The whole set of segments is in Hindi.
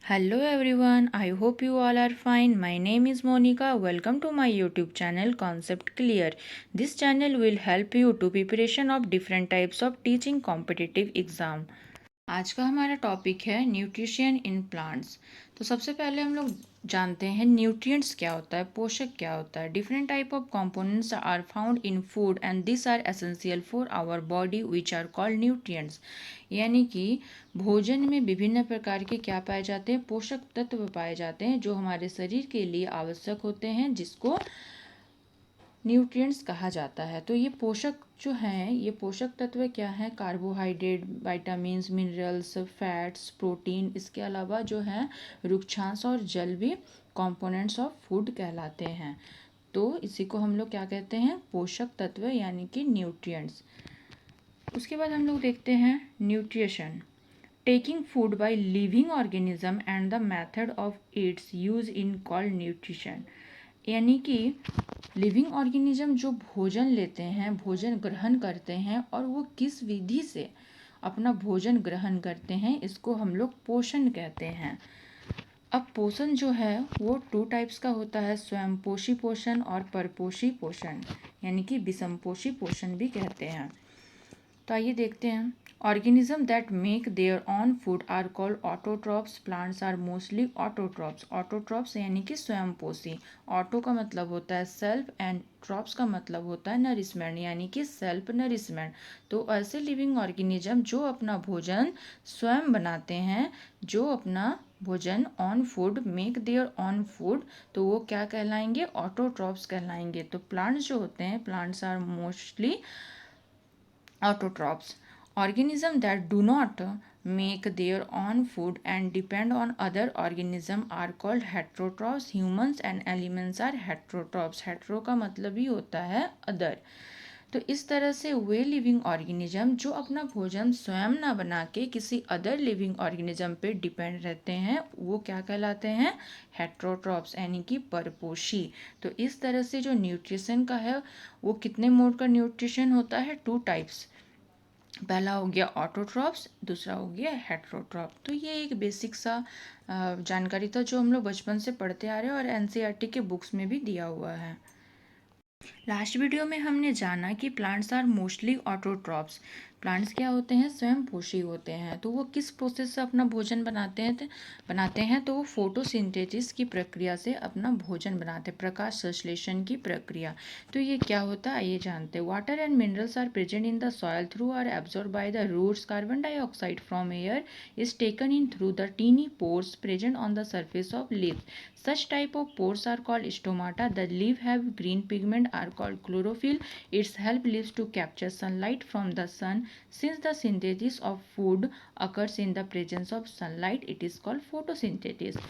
Hello everyone, I hope you all are fine. My name is Monica. Welcome to my YouTube channel Concept Clear. This channel will help you to preparation of different types of teaching competitive exam. आज का हमारा टॉपिक है न्यूट्रिशन इन प्लांट्स। तो सबसे पहले हम लोग जानते हैं न्यूट्रिएंट्स क्या होता है, पोषक क्या होता है। Different type of components are found in food and this are essential for our body which are called nutrients. यानी कि भोजन में विभिन्न प्रकार के क्या पाए जाते हैं, पोषक तत्व पाए जाते हैं जो हमारे शरीर के लिए आवश्यक होते हैं, जिसको न्यूट्रिएंट्स कहा जाता है। तो ये पोषक जो हैं, ये पोषक तत्व क्या हैं, carbohydrate, vitamins, minerals, fats, protein, इसके अलावा जो है रुक्षांश और जल भी कंपोनेंट्स ऑफ फूड कहलाते हैं। तो इसी को हम लोग क्या कहते हैं, पोषक तत्व यानी कि न्यूट्रिएंट्स। उसके बाद हम लोग देखते हैं nutrition. Taking food by living organism and the method of its use in called nutrition. यानी कि लिविंग ऑर्गेनिज्म जो भोजन लेते हैं, भोजन ग्रहण करते हैं और वो किस विधि से अपना भोजन ग्रहण करते हैं, इसको हम लोग पोषण कहते हैं। अब पोषण जो है वो टू टाइप्स का होता है, स्वयंपोषी पोषण और परपोषी पोषण, यानी कि विषमपोषी पोषण भी कहते हैं। तो आइए देखते हैं। Organism that make their own food are called autotrophs. Plants are mostly autotrophs. Autotrophs यानी कि स्वयंपोषी। ऑटो का मतलब होता है सेल्फ एंड ट्रॉप्स का मतलब होता है नरिशमेंट, यानी कि सेल्फ नरिशमेंट। तो ऐसे लिविंग ऑर्गेनिज्म जो अपना भोजन स्वयं बनाते हैं, जो अपना भोजन on food, make their own food, तो वो क्या कहलाएंगे, ऑटोट्रॉप्स कहलाएंगे। तो प्लांट्स जो होते हैं, plants are mostly autotrophs. Organisms that do not make their own food and depend on other organisms are called heterotrophs. Humans and elements are heterotrophs. hetero का मतलब ही होता है other। तो इस तरह से वे लिविंग ऑर्गेनिज्म जो अपना भोजन स्वयं ना बना के किसी अदर लिविंग ऑर्गेनिज्म पे डिपेंड रहते हैं, वो क्या कहलाते हैं, हेट्रोट्रॉप्स यानी कि परपोषी। तो इस तरह से जो न्यूट्रिशन का है वो कितने मोड का न्यूट्रिशन होता है, टू टाइप्स। पहला हो गया ऑटोट्रॉप्स, दूसरा हो गया हेट्रोट्रॉप। तो ये एक बेसिक सा जानकारी था जो हम लोग बचपन से पढ़ते आ रहे हैं और एनसीईआरटी के बुक्स में भी दिया हुआ है। लास्ट वीडियो में हमने जाना कि plants are mostly autotrophs. Plants क्या होते हैं, स्वयं पोषी होते हैं। तो वो किस प्रोसेस से अपना भोजन बनाते हैं तो वो फोटोसिंथेसिस की प्रक्रिया से अपना भोजन बनाते हैं, प्रकाश संश्लेषण की प्रक्रिया। तो ये क्या होता है ये जानते हैं। Water and minerals are present in the soil through are absorb by the roots. Carbon dioxide from air is taken in through the tiny pores present on the surface of leaves. Such type of pores are called stomata. The leaf have green pigment are called chlorophyll. Its help leaves to capture sunlight from the sun. Since the synthesis of food occurs in the presence of sunlight, it is called photosynthesis.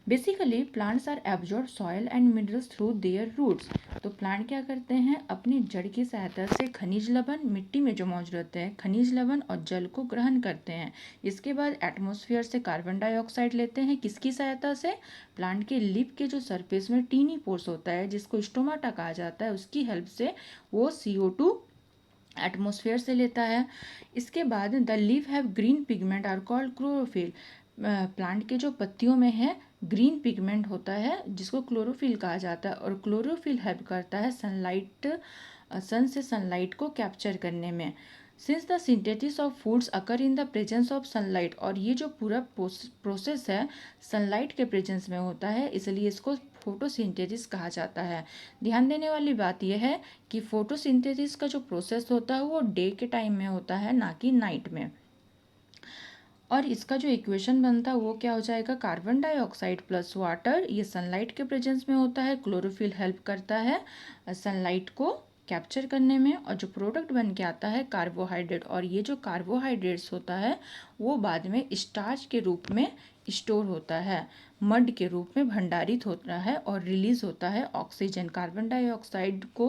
Basically plants are absorb soil and minerals through their roots. तो प्लांट क्या करते हैं, अपनी जड़ की सहायता से खनिज लवण, मिट्टी में जो मौजूद रहते हैं खनिज लवण और जल को ग्रहण करते हैं। इसके बाद एटमॉस्फेयर से कार्बन डाइऑक्साइड लेते हैं, किसकी सहायता से, प्लांट के लीफ के जो सरफेस में टीनी पोर्स होता है जिसको स्टोमाटा कहा जाता है, उसकी हेल्प से वो CO2 एटमॉस्फेयर से लेता है। इसके बाद the leaf have green pigment are called chlorophyll. Plant के जो पत्तियों में है ग्रीन पिगमेंट होता है जिसको क्लोरोफिल कहा जाता है, और क्लोरोफिल हेल्प करता है सन से सनलाइट को कैप्चर करने में। Since the synthesis of foods occur in the presence of sunlight, और ये जो पूरा प्रोसेस है सनलाइट के प्रेजेंस में होता है, इसलिए इसको फोटोसिंथेसिस कहा जाता है। ध्यान देने वाली बात यह है कि फोटोसिंथेसिस का जो प्रोसेस होता है वो डे के टाइम में होता है, ना कि नाइट में। और इसका जो इक्वेशन बनता है वो क्या हो जाएगा, कार्बन डाइऑक्साइड प्लस वाटर, ये सनलाइट के प्रेजेंस में होता है। क्लोरोफिल हेल्प करता है सनलाइट को कैप्चर करने में, और जो प्रोडक्ट बन के आता है कार्बोहाइड्रेट, और ये जो कार्बोहाइड्रेट्स होता है वो बाद में स्टार्च के रूप में स्टोर होता है, मड के रूप में भंडारित होता है और रिलीज होता है ऑक्सीजन। कार्बन डाइऑक्साइड को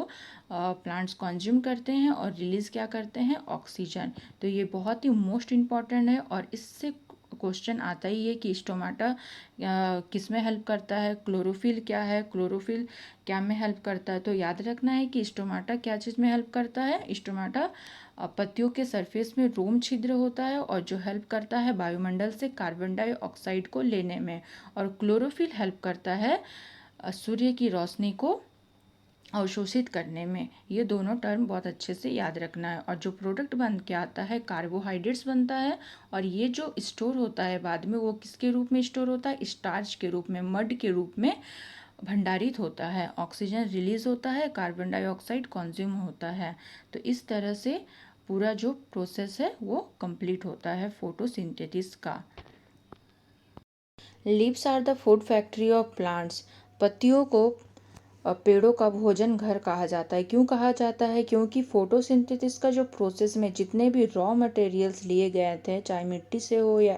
प्लांट्स कंज्यूम करते हैं और रिलीज क्या करते हैं, ऑक्सीजन। तो ये बहुत ही मोस्ट इम्पॉर्टेंट है, और इससे क्वेश्चन आता ही है कि स्टोमाटा किस में हेल्प करता है, क्लोरोफिल क्या है, क्लोरोफिल क्या में हेल्प करता है। तो याद रखना है कि स्टोमाटा क्या चीज़ में हेल्प करता है। स्टोमाटा पत्तियों के सरफेस में रोम छिद्र होता है और जो हेल्प करता है वायुमंडल से कार्बन डाइऑक्साइड को लेने में। और क्लोरोफिल हेल्प करता है सूर्य की रोशनी को अवशोषित करने में। ये दोनों टर्म बहुत अच्छे से याद रखना है। और जो प्रोडक्ट बन के आता है कार्बोहाइड्रेट्स बनता है, और ये जो स्टोर होता है बाद में वो किसके रूप में स्टोर होता है, स्टार्च के रूप में, मड के रूप में भंडारित होता है। ऑक्सीजन रिलीज होता है, कार्बन डाइऑक्साइड कंज्यूम होता है। तो इस तरह से पूरा जो प्रोसेस है वो कंप्लीट होता है फोटोसिंथेसिस का। Leaves are the food factory of plants. पत्तियों को पेड़ों का भोजन घर कहा जाता है। क्यों कहा जाता है? क्योंकि फोटोसिंथेसिस का जो प्रोसेस में जितने भी रॉ मटेरियल्स लिए गए थे, चाहे मिट्टी से हो या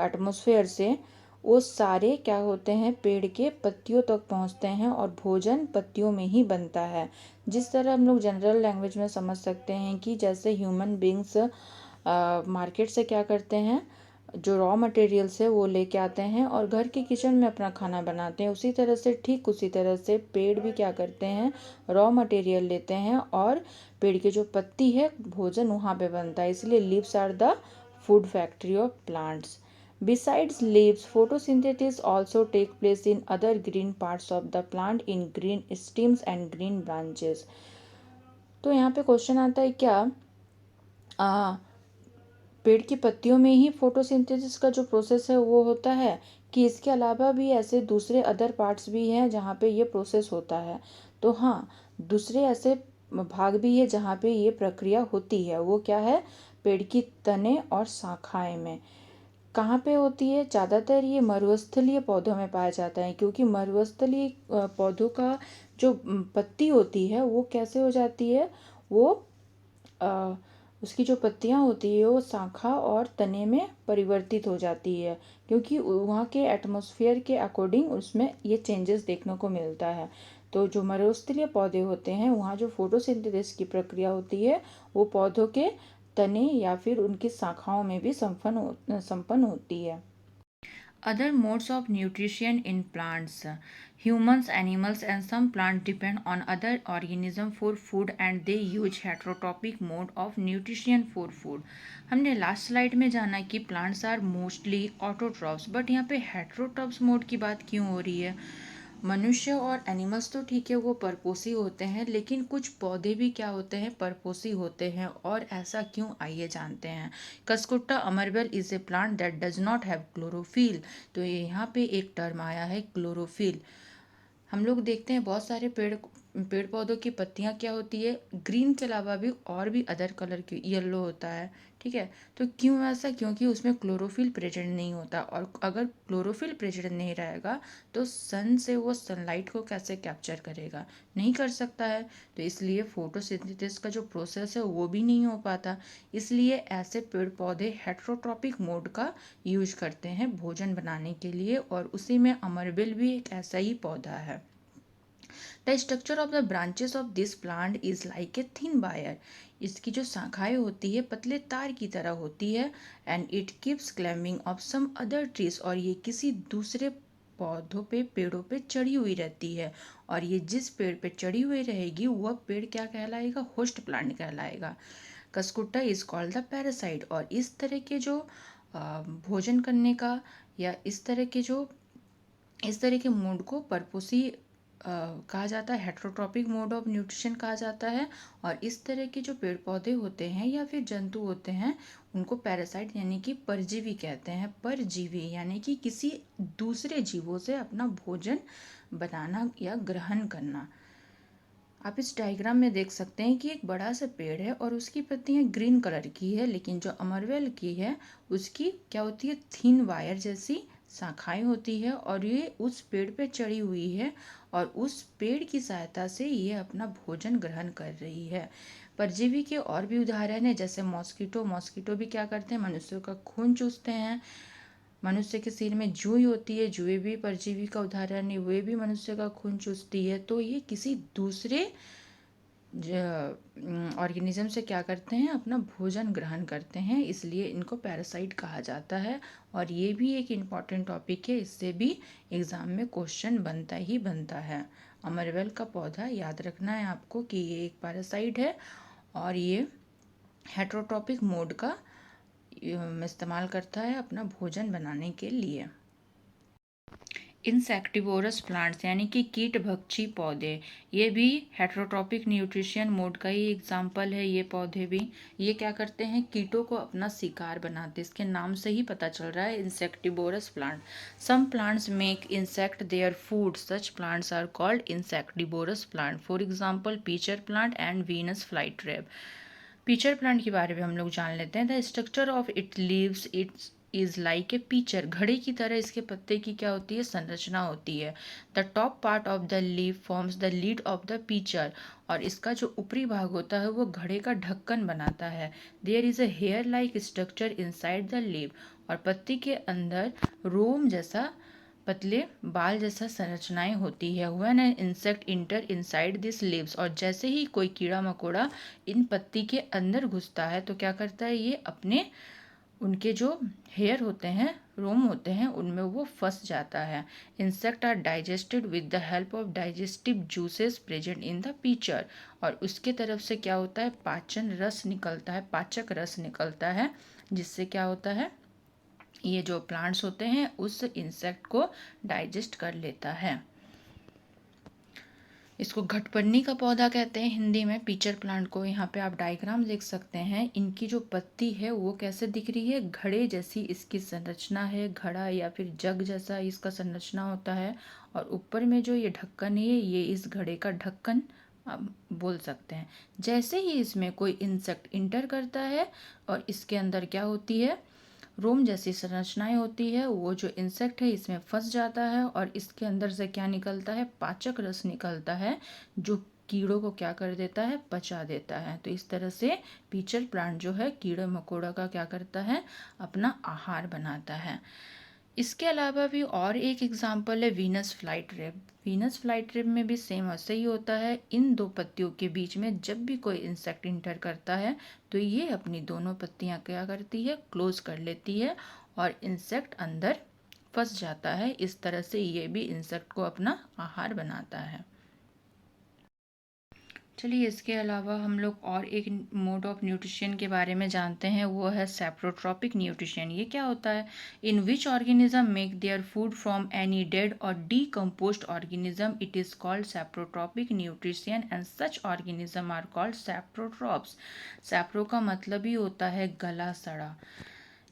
एटमॉस्फेयर से, वो सारे क्या होते हैं, पेड़ के पत्तियों तक पहुंचते हैं और भोजन पत्तियों में ही बनता है। जिस तरह हम लोग जनरल लैंग्वेज में समझ सकते हैं कि जैसे ह्यूमन बींग्स मार्केट से क्या करते हैं, जो रॉ मटेरियल्स है वो लेके आते हैं और घर के किचन में अपना खाना बनाते हैं, उसी तरह से ठीक उसी तरह से पेड़ भी क्या करते हैं, रॉ मटेरियल लेते हैं और पेड़ की जो पत्ती है भोजन वहाँ पे बनता है। इसलिए leaves are the food factory of plants. Besides leaves, photosynthesis also take place in other green parts of the plant in green stems and green branches. तो यहाँ पे क्वेश्चन आता है क्या पेड़ की पत्तियों में ही फोटोसिंथेसिस का जो प्रोसेस है वो होता है, कि इसके अलावा भी ऐसे दूसरे अदर पार्ट्स भी हैं जहाँ पे ये प्रोसेस होता है? तो हाँ, दूसरे ऐसे भाग भी है जहाँ पे ये प्रक्रिया होती है। वो क्या है? पेड़ की तने और शाखाएं में। कहाँ पे होती है? ज़्यादातर ये मरुस्थलीय पौधों में पाया जाता है, क्योंकि मरुस्थलीय पौधों का जो पत्ती होती है वो कैसे हो जाती है, वो अ, उसकी जो पत्तियां होती है वो शाखा और तने में परिवर्तित हो जाती है, क्योंकि वहाँ के एटमॉस्फेयर के अकॉर्डिंग उसमें ये चेंजेस देखने को मिलता है। तो जो मरुस्थलीय पौधे होते हैं वहाँ जो फोटोसिंथेसिस की प्रक्रिया होती है वो पौधों के तने या फिर उनकी शाखाओं में भी संपन्न होती है। Other modes of nutrition in plants. Humans, animals, and some plants depend on other organisms for food and they use heterotropic mode of nutrition for food. हमने लास्ट स्लाइड में जाना कि plants are mostly autotrophs, but यहाँ पे हेट्रोट्रॉप्स मोड की बात क्यों हो रही है? मनुष्य और एनिमल्स तो ठीक है वो परपोसी होते हैं, लेकिन कुछ पौधे भी क्या होते हैं, परपोसी होते हैं। और ऐसा क्यों, आइए जानते हैं। Cuscuta amarvel is a plant that does not have chlorophyll. तो ये यहाँ पे एक टर्म आया है क्लोरोफिल। हम लोग देखते हैं बहुत सारे पेड़ पौधों की पत्तियां क्या होती है, ग्रीन के अलावा भी और भी अदर कलर की, येलो होता है, ठीक है। तो क्यों ऐसा? क्योंकि उसमें क्लोरोफिल प्रेजेंट नहीं होता, और अगर क्लोरोफिल प्रेजेंट नहीं रहेगा तो सन से वो सनलाइट को कैसे कैप्चर करेगा? नहीं कर सकता है। तो इसलिए फोटोसिंथेसिस का जो प्रोसेस है वो भी नहीं हो पाता। इसलिए ऐसे पेड़ पौधे हेट्रोट्रॉपिक मोड का यूज करते हैं भोजन बनाने के लिए, और उसी में अमरबेल भी एक ऐसा ही पौधा है। The structure of the branches of this plant is like a thin wire. इसकी जो शाखाएं होती है पतले तार की तरह होती है। And it keeps climbing of some other trees. और ये किसी दूसरे पौधों पे, पेड़ों पे चढ़ी हुई रहती है। और ये जिस पेड़ पे चढ़ी हुई रहेगी वह पेड़ क्या कहलाएगा? होस्ट प्लांट कहलाएगा। कसकुट्टा इज कॉल्ड द पैरासाइट। और इस तरह के जो भोजन करने का या इस तरह के मोड को परपोसी कहा जाता है, हेट्रोट्रॉपिक मोड ऑफ न्यूट्रिशन कहा जाता है। और इस तरह के जो पेड़ पौधे होते हैं या फिर जंतु होते हैं उनको पैरासाइट यानी कि परजीवी कहते हैं। परजीवी यानी कि किसी दूसरे जीवों से अपना भोजन बनाना या ग्रहण करना। आप इस डायग्राम में देख सकते हैं कि एक बड़ा सा पेड़ है और उसकी पत्तियां ग्रीन कलर की है, लेकिन जो अमरवेल की है उसकी क्या होती है? थिन वायर जैसी शाखाएं होती है, और ये उस पेड़ पे चढ़ी हुई है और उस पेड़ की सहायता से ये अपना भोजन ग्रहण कर रही है। परजीवी के और भी उदाहरण है, जैसे मॉस्किटो भी क्या करते हैं? मनुष्यों का खून चूसते हैं। मनुष्य के सिर में जुई होती है, जुए भी परजीवी का उदाहरण है, वे भी मनुष्य का खून चूसती है। तो ये किसी दूसरे ऑर्गेनिज्म से क्या करते हैं, अपना भोजन ग्रहण करते हैं, इसलिए इनको पैरासाइट कहा जाता है। और ये भी एक इम्पॉर्टेंट टॉपिक है, इससे भी एग्ज़ाम में क्वेश्चन बनता ही बनता है। अमरवेल का पौधा याद रखना है आपको कि ये एक पैरासाइट है और ये हेट्रोट्रॉपिक मोड का इस्तेमाल करता है अपना भोजन बनाने के लिए। इंसेक्टिवोरस प्लांट्स यानी कि कीट भक्षी पौधे, ये भी हेट्रोट्रॉपिक न्यूट्रिशन मोड का ही एग्जाम्पल है। ये पौधे भी ये क्या करते हैं, कीटों को अपना शिकार बनाते हैं। इसके नाम से ही पता चल रहा है insectivorous plant. Some plants make insect their food, such plants are called insectivorous plant. For example pitcher plant and Venus flytrap. Pitcher plant के बारे में हम लोग जान लेते हैं। The structure of it leaves it's is like a pitcher, घड़े की तरह इसके पत्ते की क्या होती है, संरचना होती है। The top part of the leaf forms the lead of the pitcher, और इसका जो ऊपरी भाग होता है वो घड़े का ढक्कन बनाता है। There is a hair like structure inside the leaf, और पत्ती के अंदर रोम जैसा पतले बाल जैसा संरचनाएं होती है। When an insect inter inside this leaves, और जैसे ही कोई कीड़ा मकोड़ा इन पत्ती के अंदर घुसता है तो क्या करता है, ये अपने उनके जो हेयर होते हैं, रोम होते हैं, उनमें वो फंस जाता है। Insect are digested with the help of digestive juices present in the pitcher, और उसके तरफ से क्या होता है, पाचन रस निकलता है, पाचक रस निकलता है, जिससे क्या होता है, ये जो प्लांट्स होते हैं उस इंसेक्ट को डाइजेस्ट कर लेता है। इसको घटपन्नी का पौधा कहते हैं हिंदी में, पीचर प्लांट को। यहाँ पे आप डायग्राम देख सकते हैं। इनकी जो पत्ती है वो कैसे दिख रही है, घड़े जैसी इसकी संरचना है, घड़ा या फिर जग जैसा इसका संरचना होता है। और ऊपर में जो ये ढक्कन है, ये इस घड़े का ढक्कन आप बोल सकते हैं। जैसे ही इसमें कोई इंसेक्ट इंटर करता है और इसके अंदर क्या होती है, रोम जैसी संरचनाएं होती है, वो जो इंसेक्ट है इसमें फंस जाता है और इसके अंदर से क्या निकलता है, पाचक रस निकलता है, जो कीड़ों को क्या कर देता है, पचा देता है। तो इस तरह से पीचर प्लांट जो है कीड़े मकोड़ा का क्या करता है, अपना आहार बनाता है। इसके अलावा भी और एक एग्जाम्पल है वीनस फ्लाईट्रैप। वीनस फ्लाईट्रैप में भी सेम ऐसे ही होता है। इन दो पत्तियों के बीच में जब भी कोई इंसेक्ट इंटर करता है तो ये अपनी दोनों पत्तियां क्या करती है, क्लोज कर लेती है और इंसेक्ट अंदर फंस जाता है। इस तरह से ये भी इंसेक्ट को अपना आहार बनाता है। चलिए इसके अलावा हम लोग और एक मोड ऑफ न्यूट्रिशन के बारे में जानते हैं, वो है सेप्रोट्रॉपिक न्यूट्रिशन। ये क्या होता है, in which organism make their food from any dead और decomposed organism, it is called saprotrophic nutrition and such organism are called saprotrophs. Sapro का मतलब ही होता है गला सड़ा,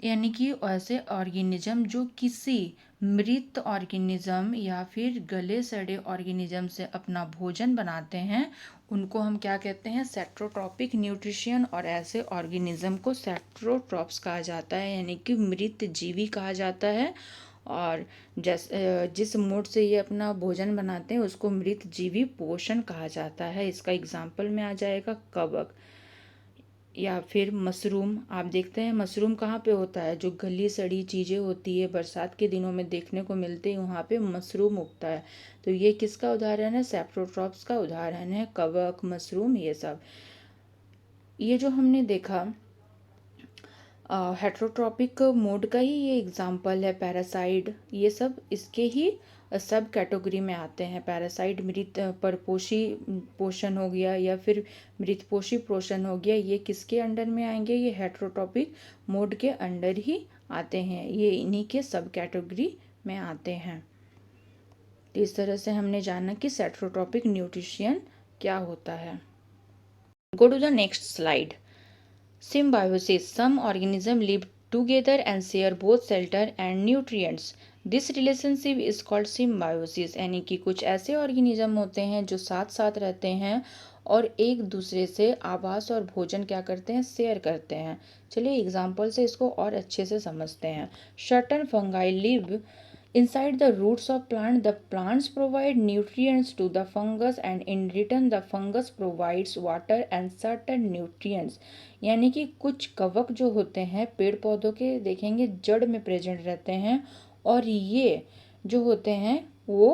यानी कि ऐसे ऑर्गेनिज्म जो किसी मृत ऑर्गेनिज्म या फिर गले सड़े ऑर्गेनिज्म से अपना भोजन बनाते हैं, उनको हम क्या कहते हैं, सेट्रोट्रॉपिक न्यूट्रिशन। और ऐसे ऑर्गेनिज्म को सेट्रोट्रॉप्स कहा जाता है, यानी कि मृत जीवी कहा जाता है। और जिस मोड से ये अपना भोजन बनाते हैं उसको मृत जीवी पोषण कहा जाता है। इसका एग्जाम्पल में आ जाएगा कवक या फिर मशरूम। आप देखते हैं मशरूम कहाँ पे होता है, जो गली सड़ी चीज़ें होती है बरसात के दिनों में देखने को मिलते हैं, वहाँ पे मशरूम उगता है। तो ये किसका उदाहरण है, सेप्रोट्रॉप्स का उदाहरण है, कवक, मशरूम, ये सब। ये जो हमने देखा हेट्रोट्रॉपिक मोड का ही ये एग्जाम्पल है। पैरासाइड, ये सब इसके ही सब कैटेगरी में आते हैं। पैरासाइड मृत परपोषी पोषण हो गया या फिर मृतपोषी पोषण हो गया, ये किसके अंडर में आएंगे, ये हेट्रोट्रॉपिक मोड के अंडर ही आते हैं, ये इन्हीं के सब कैटेगरी में आते हैं। तो इस तरह से हमने जाना कि सेट्रोट्रॉपिक न्यूट्रिशन क्या होता है। Go to the next slide. Symbiosis. Some organisms live together and share both shelter and nutrients. This relationship is called symbiosis. यानी कि कुछ ऐसे ऑर्गेनिज्म होते हैं जो साथ साथ रहते हैं और एक दूसरे से आवास और भोजन क्या करते हैं, शेयर करते हैं। चलिए एग्जाम्पल से इसको और अच्छे से समझते हैं। Certain fungi live inside the roots of plant. The plants provide nutrients to the fungus and in return the fungus provides water and certain nutrients. यानी कि कुछ कवक जो होते हैं पेड़ पौधों के, देखेंगे जड़ में प्रेजेंट रहते हैं, और ये जो होते हैं वो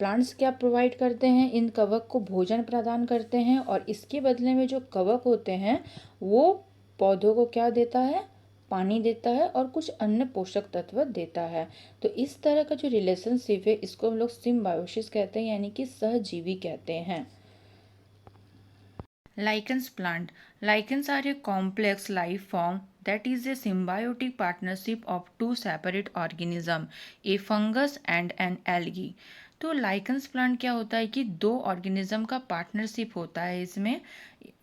प्लांट्स क्या प्रोवाइड करते हैं, इन कवक को भोजन प्रदान करते हैं और इसके बदले में जो कवक होते हैं वो पौधों को क्या देता है, पानी देता है और कुछ अन्य पोषक तत्व देता है। तो इस तरह का जो रिलेशनशिप है इसको हम लोग सिम्बायोसिस कहते हैं, यानी कि सहजीवी कहते हैं। Lichens plant. Lichens are a complex life form that is a symbiotic partnership of two separate organisms, a fungus and an algae. तो लाइकन्स प्लांट क्या होता है कि दो ऑर्गेनिज्म का पार्टनरशिप होता है इसमें।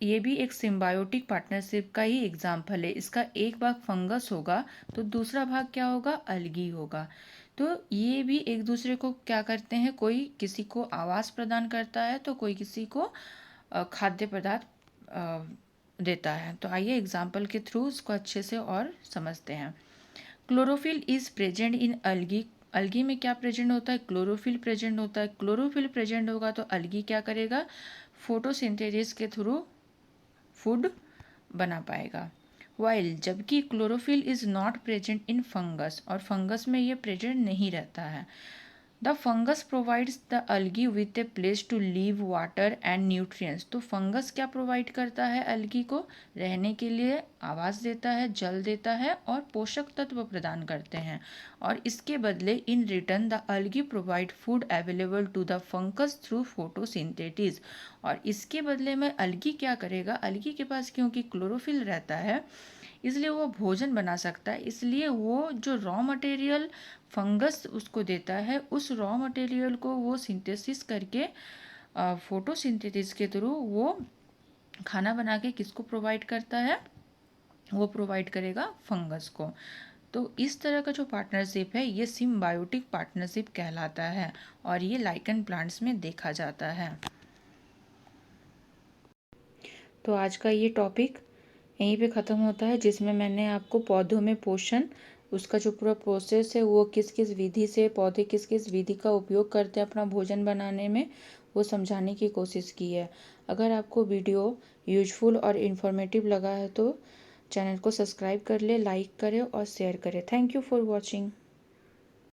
ये भी एक सिम्बायोटिक पार्टनरशिप का ही एग्जाम्पल है। इसका एक भाग फंगस होगा तो दूसरा भाग क्या होगा, अलगी होगा। तो ये भी एक दूसरे को क्या करते हैं, कोई किसी को आवास प्रदान करता है तो कोई किसी को खाद्य पदार्थ देता है। तो आइए एग्जाम्पल के थ्रू उसको अच्छे से और समझते हैं। Chlorophyll is present in algae. Algae में क्या प्रेजेंट होता है, क्लोरोफिल प्रेजेंट होता है। क्लोरोफिल प्रेजेंट होगा तो अलगी क्या करेगा, फोटोसिंथेसिस के थ्रू फूड बना पाएगा। वाइल जबकि chlorophyll is not present in fungus, और फंगस में ये प्रेजेंट नहीं रहता है। The fungus provides the algae with a place to live, water and nutrients. तो फंगस क्या प्रोवाइड करता है, अलगी को रहने के लिए आवास देता है, जल देता है और पोषक तत्व प्रदान करते हैं। और इसके बदले in return the algae provide food available to the fungus through photosynthesis. और इसके बदले में अलगी क्या करेगा, अलगी के पास क्योंकि क्लोरोफिल रहता है इसलिए वो भोजन बना सकता है। इसलिए वो जो रॉ मटेरियल फंगस उसको देता है, उस रॉ मटेरियल को वो सिंथेसिस करके फोटोसिंथेसिस के थ्रू वो खाना बना के किसको प्रोवाइड करता है, वो प्रोवाइड करेगा फंगस को। तो इस तरह का जो पार्टनरशिप है ये सिम्बायोटिक पार्टनरशिप कहलाता है और ये लाइकन प्लांट्स में देखा जाता है। तो आज का ये टॉपिक यहीं पे ख़त्म होता है, जिसमें मैंने आपको पौधों में पोषण, उसका जो पूरा प्रोसेस है वो किस किस विधि से, पौधे किस किस विधि का उपयोग करते हैं अपना भोजन बनाने में, वो समझाने की कोशिश की है। अगर आपको वीडियो यूजफुल और इन्फॉर्मेटिव लगा है तो चैनल को सब्सक्राइब कर ले, लाइक करें और शेयर करें। Thank you for watching.